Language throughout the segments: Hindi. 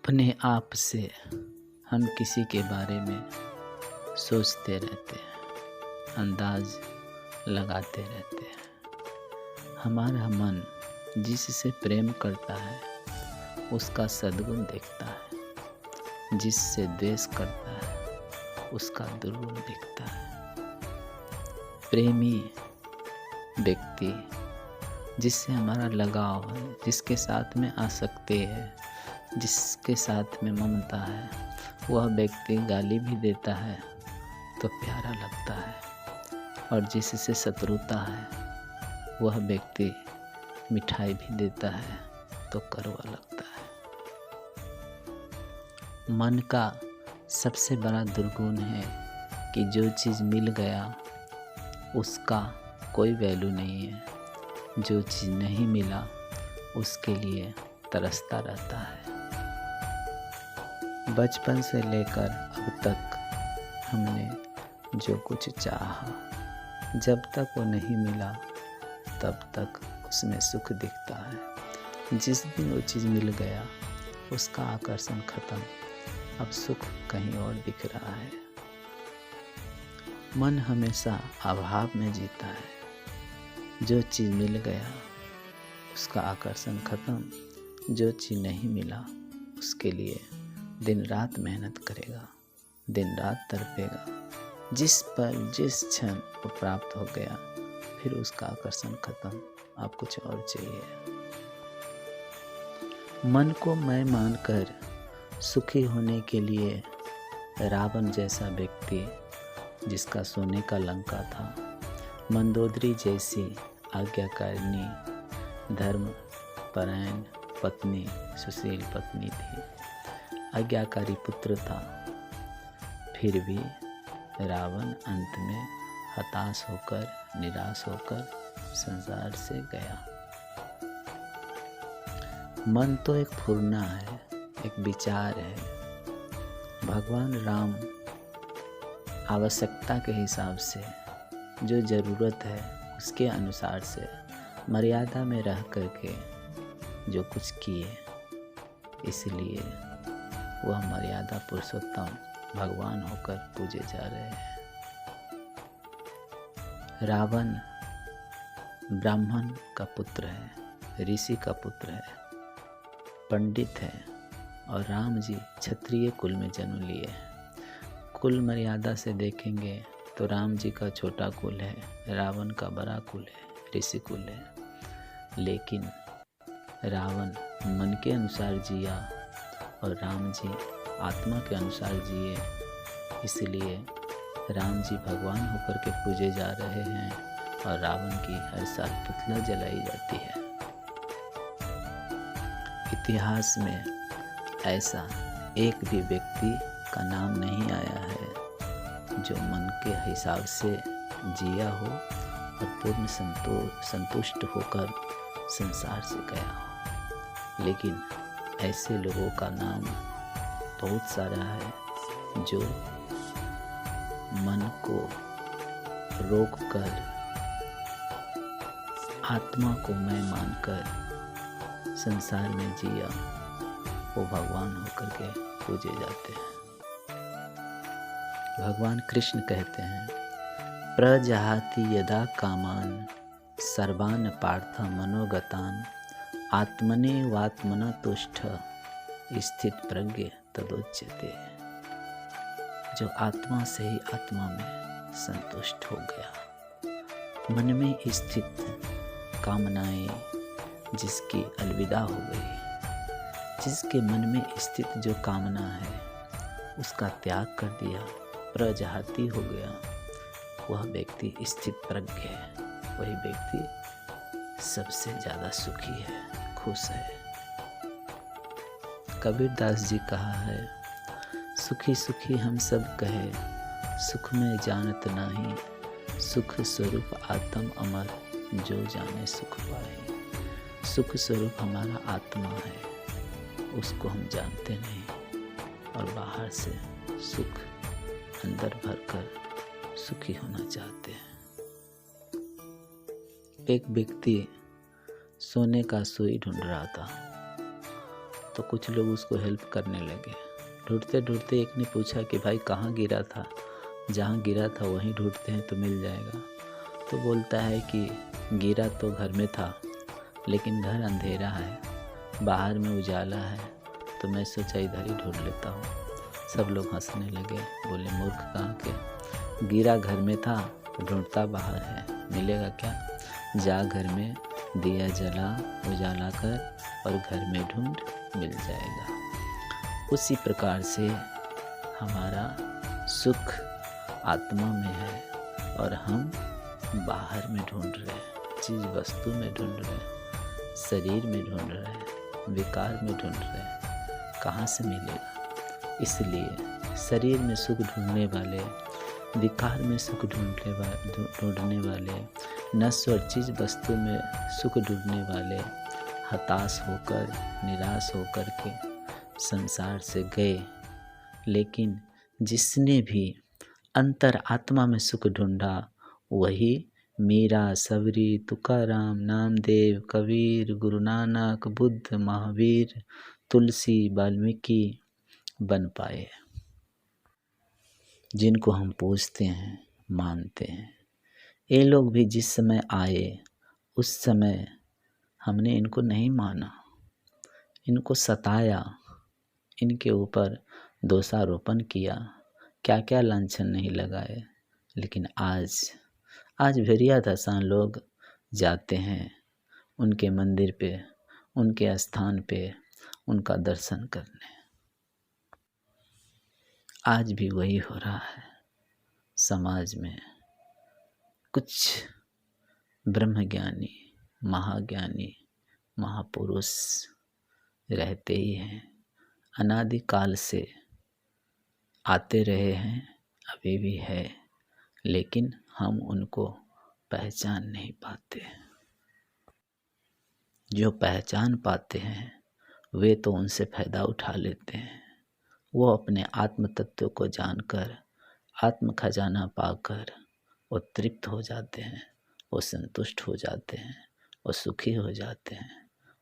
अपने आप से हम किसी के बारे में सोचते रहते हैं, अंदाज लगाते रहते हैं। हमारा मन जिससे प्रेम करता है उसका सद्गुण देखता है, जिससे द्वेष करता है उसका दुर्गुण देखता है। प्रेमी व्यक्ति जिससे हमारा लगाव है, जिसके साथ में आसक्ति है, जिसके साथ में ममता है, वह व्यक्ति गाली भी देता है तो प्यारा लगता है, और जिससे शत्रुता है वह व्यक्ति मिठाई भी देता है तो कड़वा लगता है। मन का सबसे बड़ा दुर्गुण है कि जो चीज़ मिल गया उसका कोई वैल्यू नहीं है, जो चीज़ नहीं मिला उसके लिए तरसता रहता है। बचपन से लेकर अब तक हमने जो कुछ चाहा, जब तक वो नहीं मिला तब तक उसमें सुख दिखता है। जिस दिन वो चीज़ मिल गया उसका आकर्षण खत्म, अब सुख कहीं और दिख रहा है। मन हमेशा अभाव में जीता है। जो चीज़ मिल गया उसका आकर्षण खत्म, जो चीज़ नहीं मिला उसके लिए दिन रात मेहनत करेगा, दिन रात तड़पेगा। जिस पर जिस क्षण वो प्राप्त हो गया फिर उसका आकर्षण खत्म, अब कुछ और चाहिए। मन को मैं मानकर सुखी होने के लिए रावण जैसा व्यक्ति, जिसका सोने का लंका था, मंदोदरी जैसी आज्ञाकारिणी धर्मपरायण पत्नी, सुशील पत्नी थी, आज्ञाकारी पुत्र था, फिर भी रावण अंत में हताश होकर, निराश होकर संसार से गया। मन तो एक फुरना है, एक विचार है। भगवान राम आवश्यकता के हिसाब से, जो ज़रूरत है उसके अनुसार से, मर्यादा में रह करके जो कुछ किए, इसलिए वह मर्यादा पुरुषोत्तम भगवान होकर पूजे जा रहे हैं। रावण ब्राह्मण का पुत्र है, ऋषि का पुत्र है, पंडित है, और राम जी क्षत्रिय कुल में जन्म लिए हैं। कुल मर्यादा से देखेंगे तो राम जी का छोटा कुल है, रावण का बड़ा कुल है, ऋषि कुल है। लेकिन रावण मन के अनुसार जिया और राम जी आत्मा के अनुसार जिए, इसलिए राम जी भगवान होकर के पूजे जा रहे हैं और रावण की हर साल पुतला जलाई जाती है। इतिहास में ऐसा एक भी व्यक्ति का नाम नहीं आया है जो मन के हिसाब से जिया हो और पूर्ण संतुष्ट होकर संसार से गया हो। लेकिन ऐसे लोगों का नाम बहुत सारा है जो मन को रोक कर, आत्मा को मैं मानकर संसार में जिया, वो भगवान होकर के पूजे जाते हैं। भगवान कृष्ण कहते हैं, प्रजहाति यदा कामान सर्वान पार्थ मनोगतान आत्मने वात्मना तुष्ट स्थित प्रज्ञ तदोच्यते। जो आत्मा से ही आत्मा में संतुष्ट हो गया, मन में स्थित कामनाएं जिसकी अलविदा हो गई, जिसके मन में स्थित जो कामना है उसका त्याग कर दिया, प्रजाति हो गया, वह व्यक्ति स्थित प्रज्ञ है। वही व्यक्ति सबसे ज़्यादा सुखी है, खुश है। कबीरदास जी कहा है, सुखी सुखी हम सब कहे, सुख में जानत नाही, सुख स्वरूप आत्म अमर, जो जाने सुख पाए। सुख स्वरूप हमारा आत्मा है, उसको हम जानते नहीं और बाहर से सुख अंदर भरकर सुखी होना चाहते हैं। एक व्यक्ति सोने का सुई ढूंढ रहा था, तो कुछ लोग उसको हेल्प करने लगे। ढूंढते ढूंढते एक ने पूछा कि भाई कहाँ गिरा था? जहाँ गिरा था वहीं ढूंढते हैं तो मिल जाएगा। तो बोलता है कि गिरा तो घर में था, लेकिन घर अंधेरा है, बाहर में उजाला है, तो मैं सोचा इधर ही ढूंढ लेता हूँ। सब लोग हंसने लगे, बोले मूर्ख कहाँ के, गिरा घर में था तो ढूंढता बाहर है, मिलेगा क्या? जा घर में दिया जला उजाला कर और घर में ढूंढ मिल जाएगा। उसी प्रकार से हमारा सुख आत्मा में है और हम बाहर में ढूंढ रहे हैं, चीज़ वस्तु में ढूंढ रहे हैं, शरीर में ढूंढ रहे हैं, विकार में ढूंढ रहे हैं, कहाँ से मिलेगा? इसलिए शरीर में सुख ढूंढने वाले, विकार में सुख ढूंढने वाले, नश्वर चीज़ वस्तु में सुख ढूंढने वाले हताश होकर, निराश होकर के संसार से गए। लेकिन जिसने भी अंतर आत्मा में सुख ढूंढा वही मीरा, सबरी, तुकाराम, नामदेव, कबीर, गुरु नानक, बुद्ध, महावीर, तुलसी, वाल्मीकि बन पाए, जिनको हम पूजते हैं, मानते हैं। ये लोग भी जिस समय आए उस समय हमने इनको नहीं माना, इनको सताया, इनके ऊपर दोषारोपण किया, क्या क्या लांछन नहीं लगाए। लेकिन आज भेड़िया दशां लोग जाते हैं उनके मंदिर पे, उनके स्थान पे उनका दर्शन करने। आज भी वही हो रहा है। समाज में कुछ ब्रह्मज्ञानी, महाज्ञानी, महापुरुष रहते ही हैं, अनादिकाल से आते रहे हैं, अभी भी है, लेकिन हम उनको पहचान नहीं पाते। जो पहचान पाते हैं वे तो उनसे फ़ायदा उठा लेते हैं। वो अपने आत्म तत्व को जानकर, आत्म खजाना पाकर वो तृप्त हो जाते हैं, वो संतुष्ट हो जाते हैं, वो सुखी हो जाते हैं।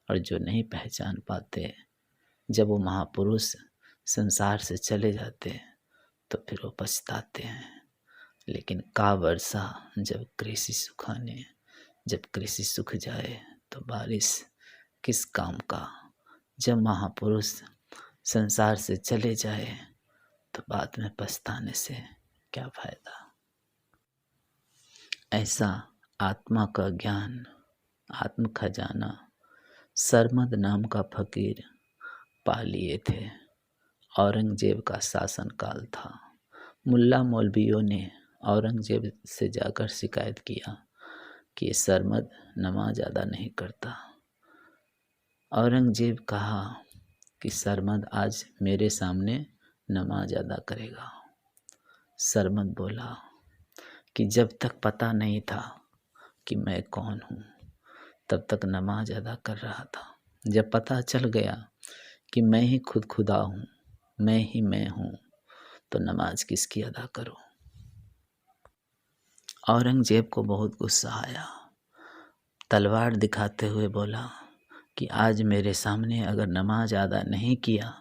और जो नहीं पहचान पाते, जब वो महापुरुष संसार से चले जाते हैं तो फिर वो पछताते हैं। लेकिन का वर्षा जब कृषि सुखाने, जब कृषि सूख जाए तो बारिश किस काम का। जब महापुरुष संसार से चले जाए तो बाद में पछताने से क्या फायदा। ऐसा आत्मा का ज्ञान, आत्म खजाना सरमद नाम का फकीर पा लिए थे। औरंगजेब का शासन काल था। मुल्ला मौलवियों ने औरंगजेब से जाकर शिकायत किया कि सरमद नमाज अदा नहीं करता। औरंगजेब कहा कि सरमद आज मेरे सामने नमाज अदा करेगा। सरमद बोला कि जब तक पता नहीं था कि मैं कौन हूँ तब तक नमाज अदा कर रहा था। जब पता चल गया कि मैं ही खुद खुदा हूँ, मैं ही मैं हूँ, तो नमाज किसकी अदा करूँ। औरंगजेब को बहुत गुस्सा आया। तलवार दिखाते हुए बोला कि आज मेरे सामने अगर नमाज अदा नहीं किया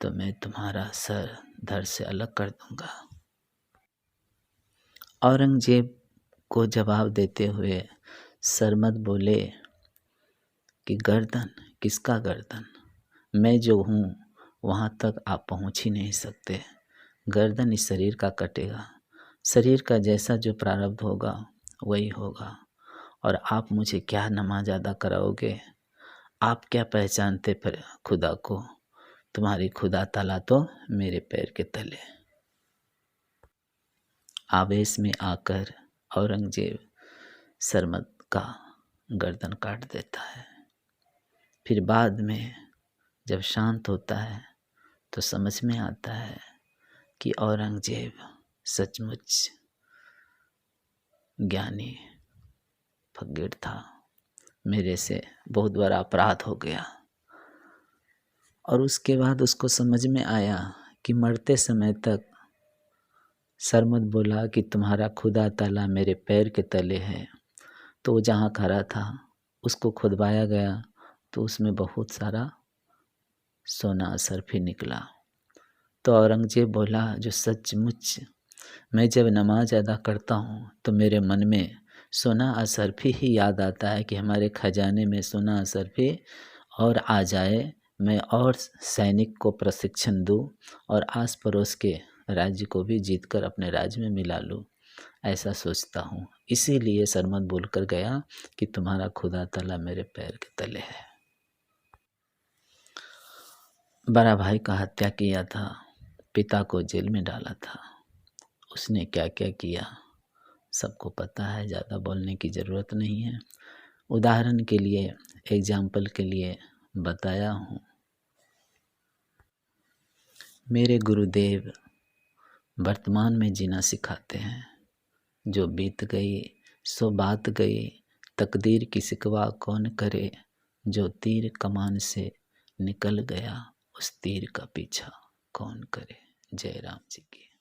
तो मैं तुम्हारा सर धड़ से अलग कर दूंगा। औरंगजेब को जवाब देते हुए सरमद बोले कि गर्दन, किसका गर्दन? मैं जो हूँ वहाँ तक आप पहुँच ही नहीं सकते। गर्दन इस शरीर का कटेगा, शरीर का जैसा जो प्रारब्ध होगा वही होगा। और आप मुझे क्या नमाज अदा कराओगे? आप क्या पहचानते फिर खुदा को? तुम्हारी खुदा ताला तो मेरे पैर के तले। आवेश में आकर औरंगजेब सरमद का गर्दन काट देता है। फिर बाद में जब शांत होता है तो समझ में आता है कि औरंगजेब सचमुच ज्ञानी फकीर था। मेरे से बहुत बड़ा अपराध हो गया। और उसके बाद उसको समझ में आया कि मरते समय तक सरमद बोला कि तुम्हारा खुदा ताला मेरे पैर के तले है। तो वो जहाँ खड़ा था उसको खुदवाया गया तो उसमें बहुत सारा सोना असरफी निकला। तो औरंगज़ेब बोला, जो सचमुच मैं जब नमाज अदा करता हूँ तो मेरे मन में सोना असरफी ही याद आता है कि हमारे खजाने में सोना असरफी और आ जाए, मैं और सैनिक को प्रशिक्षण दूँ और आस पड़ोस के राज्य को भी जीत कर अपने राज्य में मिला लूँ, ऐसा सोचता हूँ। इसीलिए सरमद बोल कर गया कि तुम्हारा खुदा ताला मेरे पैर के तले है। बड़ा भाई का हत्या किया था, पिता को जेल में डाला था। उसने क्या क्या किया सबको पता है, ज़्यादा बोलने की ज़रूरत नहीं है। उदाहरण के लिए, एग्जाम्पल के लिए बताया हूँ। मेरे गुरुदेव वर्तमान में जीना सिखाते हैं। जो बीत गई सो बात गई, तकदीर की शिकवा कौन करे, जो तीर कमान से निकल गया उस तीर का पीछा कौन करे। जय राम जी की।